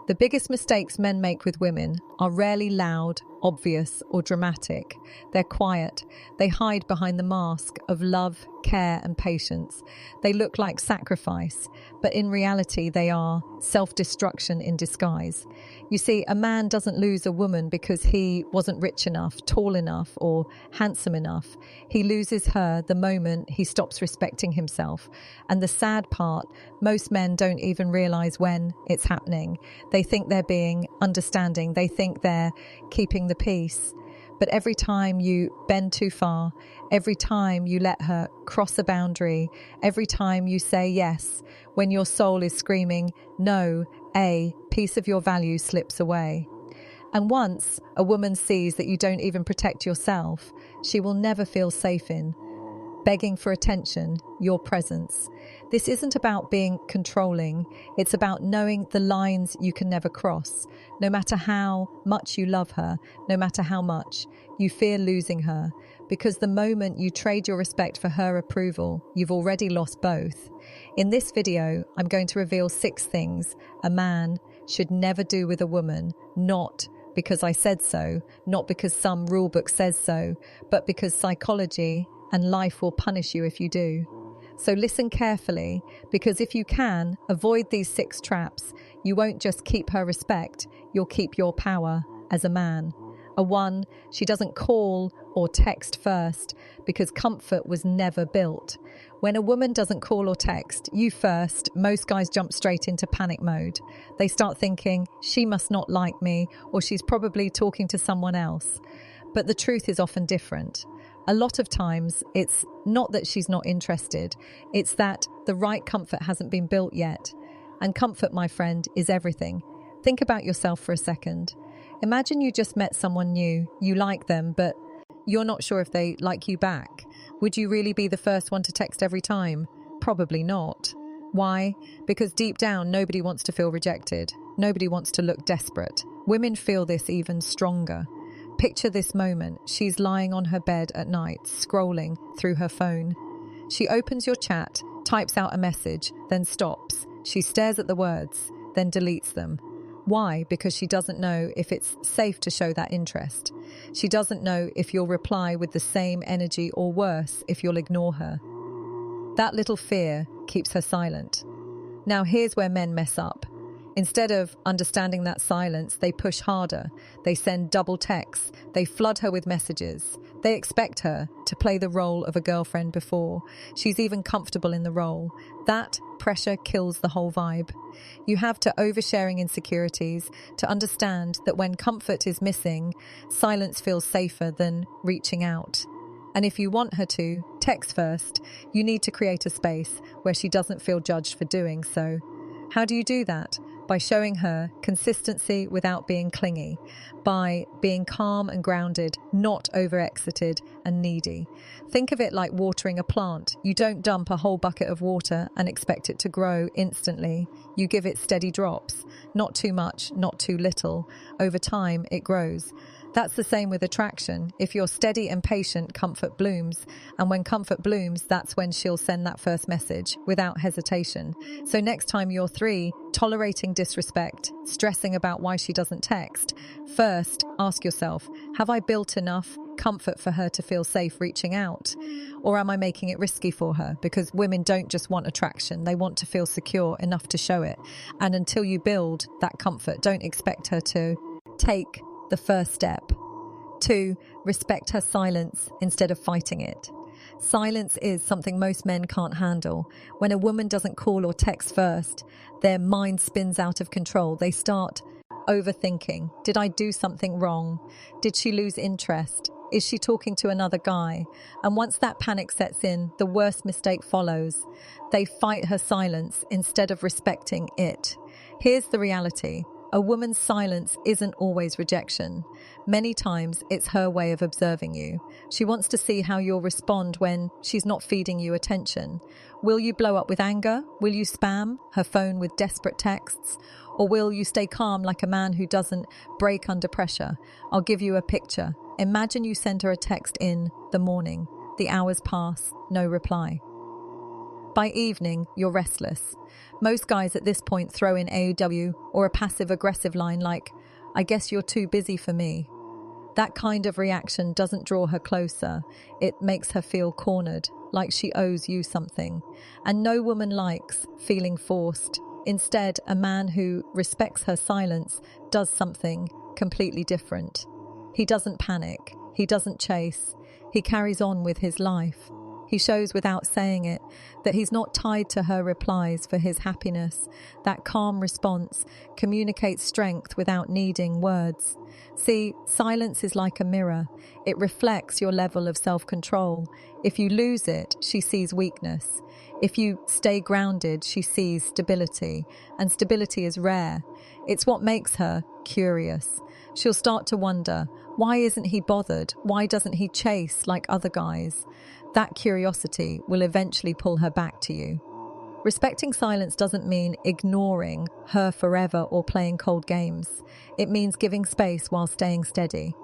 The biggest mistakes men make with women are rarely loud, obvious, or dramatic. They're quiet. They hide behind the mask of love, care, and patience. They look like sacrifice, but in reality they are self-destruction in disguise. You see, a man doesn't lose a woman because he wasn't rich enough, tall enough, or handsome enough. He loses her the moment he stops respecting himself. And the sad part, most men don't even realize when it's happening. They think they're being understanding. They think they're keeping the peace. But every time you bend too far, every time you let her cross a boundary, every time you say yes, when your soul is screaming no, a piece of your value slips away. And once a woman sees that you don't even protect yourself, she will never feel safe in begging for attention, your presence. This isn't about being controlling. It's about knowing the lines you can never cross. No matter how much you love her, no matter how much you fear losing her, because the moment you trade your respect for her approval, you've already lost both. In this video, I'm going to reveal 6 things a man should never do with a woman, not because I said so, not because some rule book says so, but because psychology and life will punish you if you do. So listen carefully, because if you can avoid these 6 traps, you won't just keep her respect, you'll keep your power as a man. 1, she doesn't call or text first, because comfort was never built. When a woman doesn't call or text you first, most guys jump straight into panic mode. They start thinking, she must not like me, or she's probably talking to someone else. But the truth is often different. A lot of times, it's not that she's not interested, it's that the right comfort hasn't been built yet. And comfort, my friend, is everything. Think about yourself for a second. Imagine you just met someone new, you like them, but you're not sure if they like you back. Would you really be the first one to text every time? Probably not. Why? Because deep down, nobody wants to feel rejected. Nobody wants to look desperate. Women feel this even stronger. Picture this moment. She's lying on her bed at night, scrolling through her phone. She opens your chat, types out a message, then stops. She stares at the words, then deletes them. Why? Because she doesn't know if it's safe to show that interest. She doesn't know if you'll reply with the same energy or worse if you'll ignore her. That little fear keeps her silent. Now here's where men mess up. Instead of understanding that silence, they push harder. They send double texts. They flood her with messages. They expect her to play the role of a girlfriend before she's even comfortable in the role. That pressure kills the whole vibe. You have to oversharing insecurities to understand that when comfort is missing, silence feels safer than reaching out. And if you want her to text first, you need to create a space where she doesn't feel judged for doing so. How do you do that? By showing her consistency without being clingy, by being calm and grounded, not over-excited and needy. Think of it like watering a plant. You don't dump a whole bucket of water and expect it to grow instantly. You give it steady drops, not too much, not too little. Over time, it grows. That's the same with attraction. If you're steady and patient, comfort blooms. And when comfort blooms, that's when she'll send that first message without hesitation. So next time you're 3, tolerating disrespect, stressing about why she doesn't text, first ask yourself, have I built enough comfort for her to feel safe reaching out? Or am I making it risky for her? Because women don't just want attraction, they want to feel secure enough to show it. And until you build that comfort, don't expect her to take the first step. 2, respect her silence instead of fighting it. Silence is something most men can't handle. When a woman doesn't call or text first, their mind spins out of control. They start overthinking. Did I do something wrong? Did she lose interest? Is she talking to another guy? And once that panic sets in, the worst mistake follows. They fight her silence instead of respecting it. Here's the reality. A woman's silence isn't always rejection. Many times it's her way of observing you. She wants to see how you'll respond when she's not feeding you attention. Will you blow up with anger? Will you spam her phone with desperate texts? Or will you stay calm like a man who doesn't break under pressure? I'll give you a picture. Imagine you send her a text in the morning. The hours pass, no reply. By evening, you're restless. Most guys at this point throw in AW or a passive-aggressive line like, "I guess you're too busy for me." That kind of reaction doesn't draw her closer. It makes her feel cornered, like she owes you something. And no woman likes feeling forced. Instead, a man who respects her silence does something completely different. He doesn't panic. He doesn't chase. He carries on with his life. He shows without saying it that he's not tied to her replies for his happiness. That calm response communicates strength without needing words. See, silence is like a mirror. It reflects your level of self-control. If you lose it, she sees weakness. If you stay grounded, she sees stability. And stability is rare. It's what makes her curious. She'll start to wonder, why isn't he bothered? Why doesn't he chase like other guys? That curiosity will eventually pull her back to you. Respecting silence doesn't mean ignoring her forever or playing cold games. It means giving space while staying steady.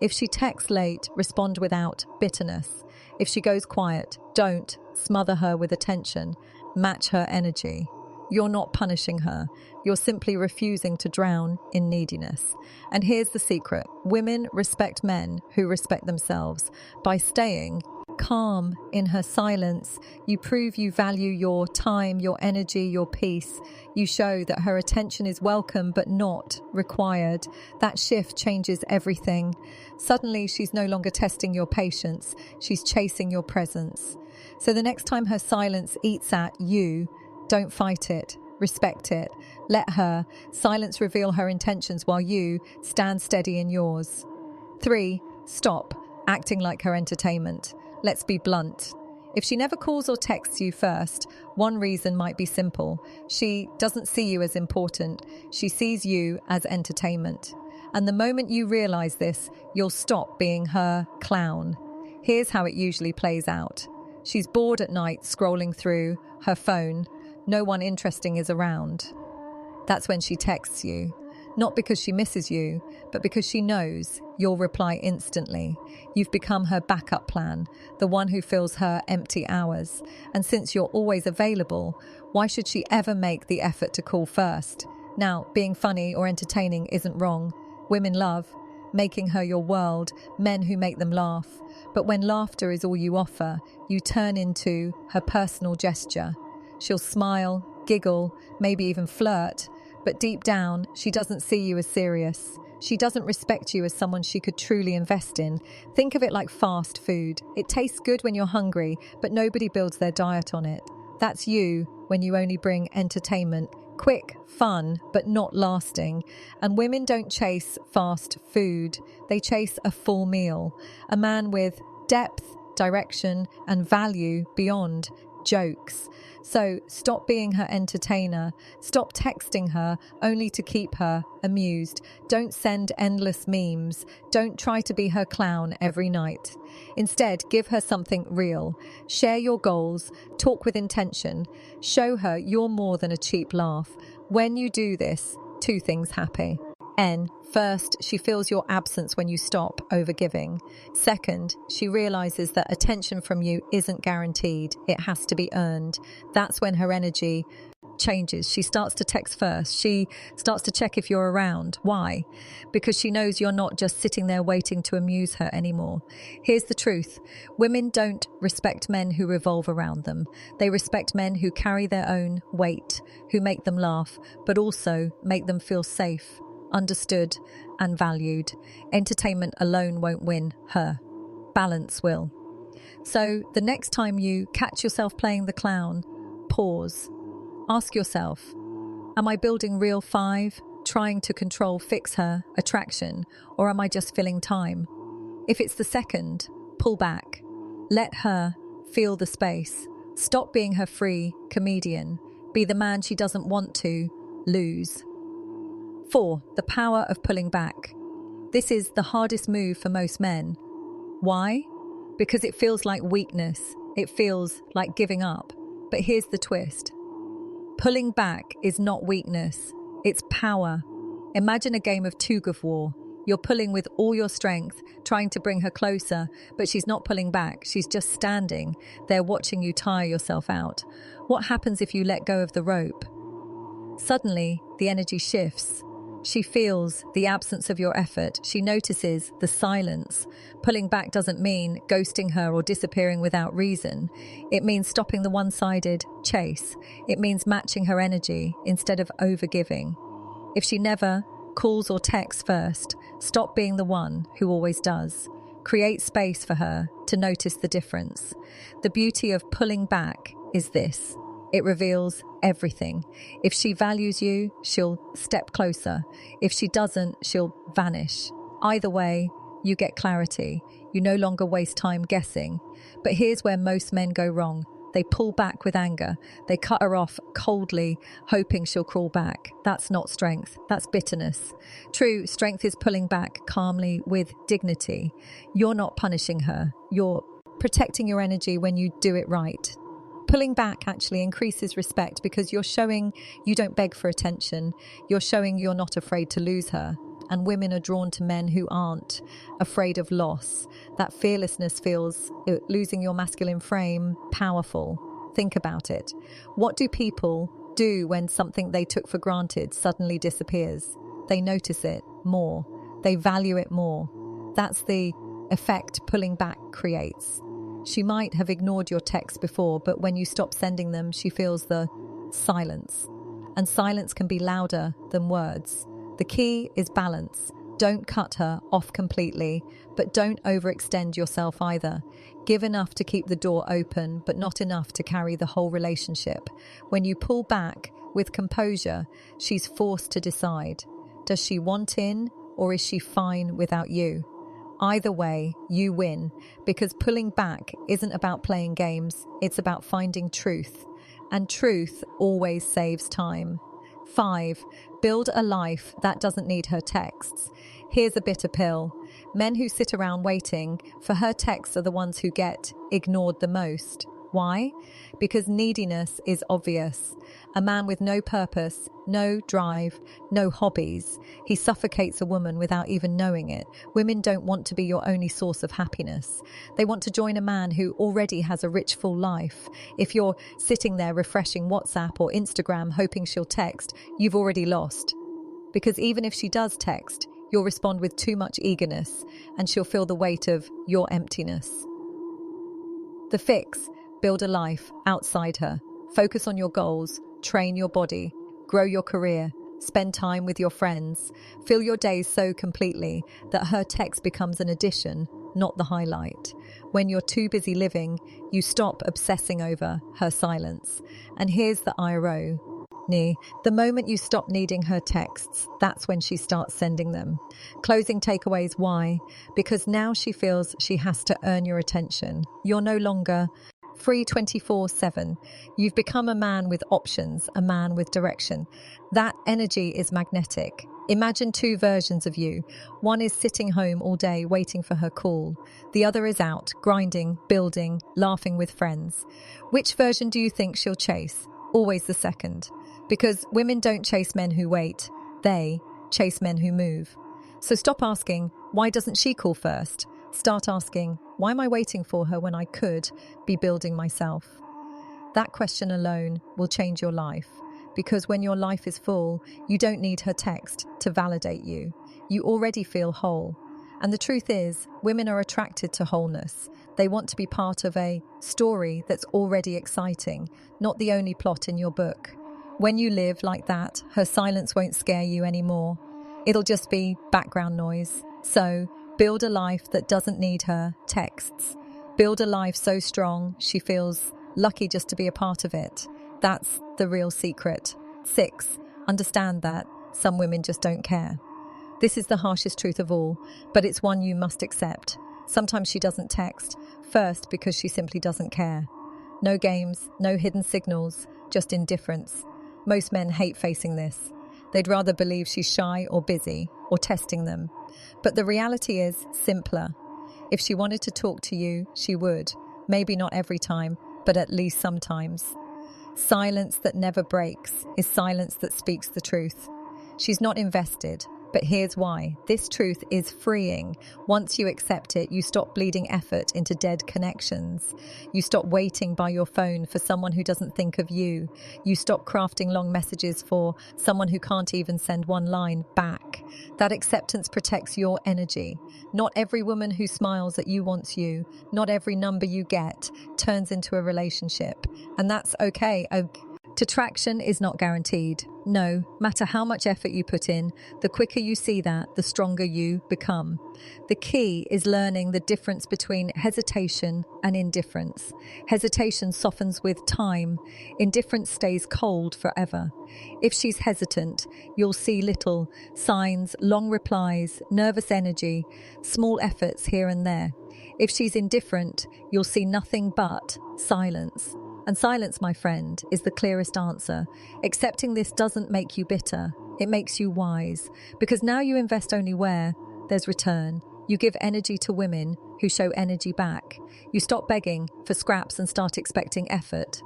If she texts late, respond without bitterness. If she goes quiet, don't smother her with attention. Match her energy. You're not punishing her. You're simply refusing to drown in neediness. And here's the secret. Women respect men who respect themselves. By staying calm in her silence, you prove you value your time, your energy, your peace. You show that her attention is welcome but not required. That shift changes everything. Suddenly, she's no longer testing your patience. She's chasing your presence. So the next time her silence eats at you, don't fight it. Respect it. Let her silence reveal her intentions while you stand steady in yours. 3. Stop acting like her entertainment. Let's be blunt. If she never calls or texts you first, one reason might be simple. She doesn't see you as important. She sees you as entertainment. And the moment you realize this, you'll stop being her clown. Here's how it usually plays out. She's bored at night scrolling through her phone. No one interesting is around. That's when she texts you. Not because she misses you, but because she knows you'll reply instantly. You've become her backup plan, the one who fills her empty hours. And since you're always available, why should she ever make the effort to call first? Now, being funny or entertaining isn't wrong. Women love making her your world, men who make them laugh. But when laughter is all you offer, you turn into her personal gesture. She'll smile, giggle, maybe even flirt, but deep down, she doesn't see you as serious. She doesn't respect you as someone she could truly invest in. Think of it like fast food. It tastes good when you're hungry, but nobody builds their diet on it. That's you when you only bring entertainment. Quick, fun, but not lasting. And women don't chase fast food. They chase a full meal. A man with depth, direction, and value beyond jokes. So stop being her entertainer. Stop texting her only to keep her amused. Don't send endless memes. Don't try to be her clown every night. Instead, give her something real. Share your goals. Talk with intention. Show her you're more than a cheap laugh. When you do this, 2 things happen. First, she feels your absence when you stop overgiving. Second, she realizes that attention from you isn't guaranteed. It has to be earned. That's when her energy changes. She starts to text first. She starts to check if you're around. Why? Because she knows you're not just sitting there waiting to amuse her anymore. Here's the truth. Women don't respect men who revolve around them. They respect men who carry their own weight, who make them laugh, but also make them feel safe, understood, and valued. Entertainment alone won't win her. Balance will. So the next time you catch yourself playing the clown, pause. Ask yourself, am I building real 5, trying to control, fix her, attraction, or am I just filling time? If it's the second, pull back. Let her feel the space. Stop being her free comedian. Be the man she doesn't want to lose. 4. The power of pulling back. This is the hardest move for most men. Why? Because it feels like weakness. It feels like giving up. But here's the twist. Pulling back is not weakness. It's power. Imagine a game of tug of war. You're pulling with all your strength, trying to bring her closer, but she's not pulling back. She's just standing there watching you tire yourself out. What happens if you let go of the rope? Suddenly, the energy shifts. She feels the absence of your effort. She notices the silence. Pulling back doesn't mean ghosting her or disappearing without reason. It means stopping the one-sided chase. It means matching her energy instead of overgiving. If she never calls or texts first, stop being the one who always does. Create space for her to notice the difference. The beauty of pulling back is this. It reveals everything. If she values you, she'll step closer. If she doesn't, she'll vanish. Either way, you get clarity. You no longer waste time guessing. But here's where most men go wrong. They pull back with anger. They cut her off coldly, hoping she'll crawl back. That's not strength. That's bitterness. True, strength is pulling back calmly with dignity. You're not punishing her. You're protecting your energy when you do it right. Pulling back actually increases respect because you're showing you don't beg for attention. You're showing you're not afraid to lose her. And women are drawn to men who aren't afraid of loss. That fearlessness feels, losing your masculine frame, powerful. Think about it. What do people do when something they took for granted suddenly disappears? They notice it more. They value it more. That's the effect pulling back creates. She might have ignored your texts before, but when you stop sending them, she feels the silence. And silence can be louder than words. The key is balance. Don't cut her off completely, but don't overextend yourself either. Give enough to keep the door open, but not enough to carry the whole relationship. When you pull back with composure, she's forced to decide. Does she want in, or is she fine without you? Either way, you win, because pulling back isn't about playing games, it's about finding truth. And truth always saves time. 5. Build a life that doesn't need her texts. Here's a bitter pill. Men who sit around waiting for her texts are the ones who get ignored the most. Why? Because neediness is obvious. A man with no purpose, no drive, no hobbies. He suffocates a woman without even knowing it. Women don't want to be your only source of happiness. They want to join a man who already has a rich, full life. If you're sitting there refreshing WhatsApp or Instagram hoping she'll text, you've already lost. Because even if she does text, you'll respond with too much eagerness and she'll feel the weight of your emptiness. The fix: build a life outside her. Focus on your goals, train your body, grow your career, spend time with your friends. Fill your days so completely that her text becomes an addition, not the highlight. When you're too busy living, you stop obsessing over her silence. And here's the irony. The moment you stop needing her texts, that's when she starts sending them. Closing takeaways: why? Because now she feels she has to earn your attention. You're no longer free 24/7. You've become a man with options, a man with direction. That energy is magnetic. Imagine two versions of you. One is sitting home all day waiting for her call. The other is out, grinding, building, laughing with friends. Which version do you think she'll chase? Always the second. Because women don't chase men who wait. They chase men who move. So stop asking, why doesn't she call first? Start asking, why am I waiting for her when I could be building myself? That question alone will change your life. Because when your life is full, you don't need her text to validate you. You already feel whole. And the truth is, women are attracted to wholeness. They want to be part of a story that's already exciting, not the only plot in your book. When you live like that, her silence won't scare you anymore. It'll just be background noise. So, build a life that doesn't need her texts. Build a life so strong she feels lucky just to be a part of it. That's the real secret. 6. Understand that some women just don't care. This is the harshest truth of all, but it's one you must accept. Sometimes she doesn't text, first because she simply doesn't care. No games, no hidden signals, just indifference. Most men hate facing this. They'd rather believe she's shy or busy or testing them. But the reality is simpler. If she wanted to talk to you, she would. Maybe not every time, but at least sometimes. Silence that never breaks is silence that speaks the truth. She's not invested, But here's why. This truth is freeing. Once you accept it, you stop bleeding effort into dead connections. You stop waiting by your phone for someone who doesn't think of you. You stop crafting long messages for someone who can't even send one line back. That acceptance protects your energy. Not every woman who smiles at you wants you. Not every number you get turns into a relationship. And that's okay. Attraction is not guaranteed. No matter how much effort you put in, the quicker you see that, the stronger you become. The key is learning the difference between hesitation and indifference. Hesitation softens with time. Indifference stays cold forever. If she's hesitant, you'll see little signs, long replies, nervous energy, small efforts here and there. If she's indifferent, you'll see nothing but silence. And silence, my friend, is the clearest answer. Accepting this doesn't make you bitter. It makes you wise. Because now you invest only where there's return. You give energy to women who show energy back. You stop begging for scraps and start expecting effort.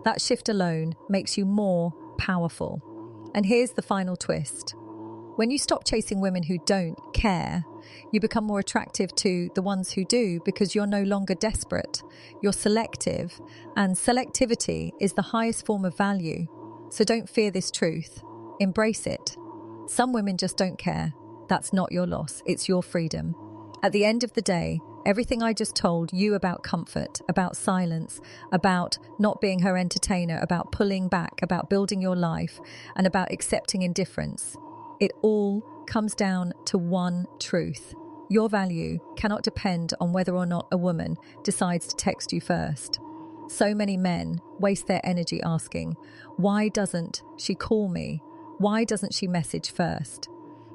That shift alone makes you more powerful. And here's the final twist. When you stop chasing women who don't care, you become more attractive to the ones who do because you're no longer desperate. You're selective, and selectivity is the highest form of value. So don't fear this truth. Embrace it. Some women just don't care. That's not your loss. It's your freedom. At the end of the day, everything I just told you about comfort, about silence, about not being her entertainer, about pulling back, about building your life, and about accepting indifference, it all comes down to one truth. Your value cannot depend on whether or not a woman decides to text you first. So many men waste their energy asking, why doesn't she call me? Why doesn't she message first?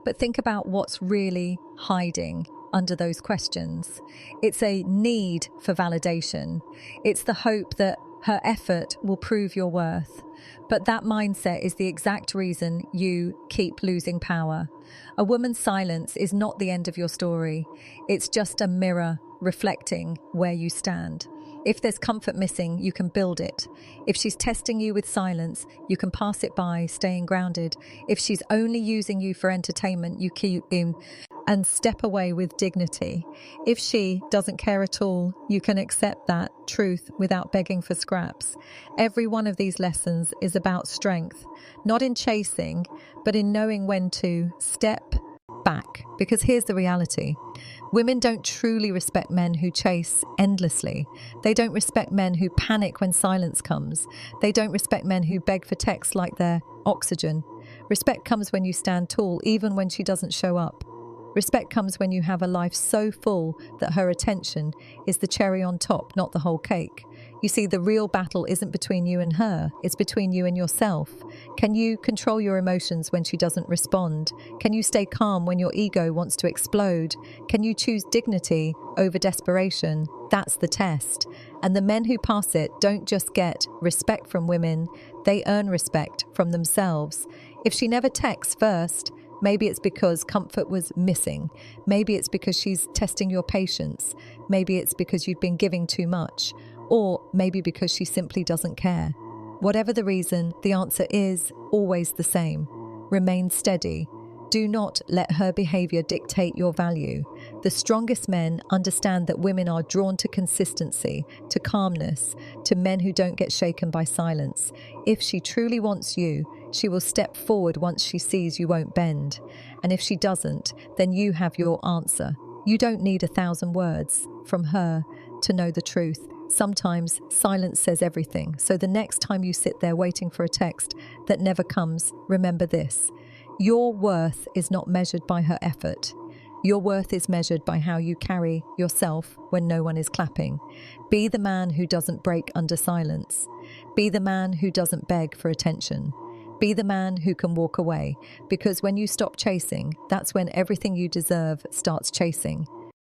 But think about what's really hiding under those questions. It's a need for validation. It's the hope that her effort will prove your worth. But that mindset is the exact reason you keep losing power. A woman's silence is not the end of your story. It's just a mirror reflecting where you stand. If there's comfort missing, you can build it. If she's testing you with silence, you can pass it by, staying grounded. If she's only using you for entertainment, you keep in and step away with dignity. If she doesn't care at all, you can accept that truth without begging for scraps. Every one of these lessons is about strength, not in chasing, but in knowing when to step back. Because here's the reality. Women don't truly respect men who chase endlessly. They don't respect men who panic when silence comes. They don't respect men who beg for texts like they're oxygen. Respect comes when you stand tall, even when she doesn't show up. Respect comes when you have a life so full that her attention is the cherry on top, not the whole cake. You see, the real battle isn't between you and her, it's between you and yourself. Can you control your emotions when she doesn't respond? Can you stay calm when your ego wants to explode? Can you choose dignity over desperation? That's the test. And the men who pass it don't just get respect from women, they earn respect from themselves. If she never texts first, maybe it's because comfort was missing. Maybe it's because she's testing your patience. Maybe it's because you've been giving too much. Or maybe because she simply doesn't care. Whatever the reason, the answer is always the same. Remain steady. Do not let her behavior dictate your value. The strongest men understand that women are drawn to consistency, to calmness, to men who don't get shaken by silence. If she truly wants you, she will step forward once she sees you won't bend. And if she doesn't, then you have your answer. You don't need 1,000 words from her to know the truth. Sometimes silence says everything. So the next time you sit there waiting for a text that never comes, remember this. Your worth is not measured by her effort. Your worth is measured by how you carry yourself when no one is clapping. Be the man who doesn't break under silence. Be the man who doesn't beg for attention. Be the man who can walk away. Because when you stop chasing, that's when everything you deserve starts chasing.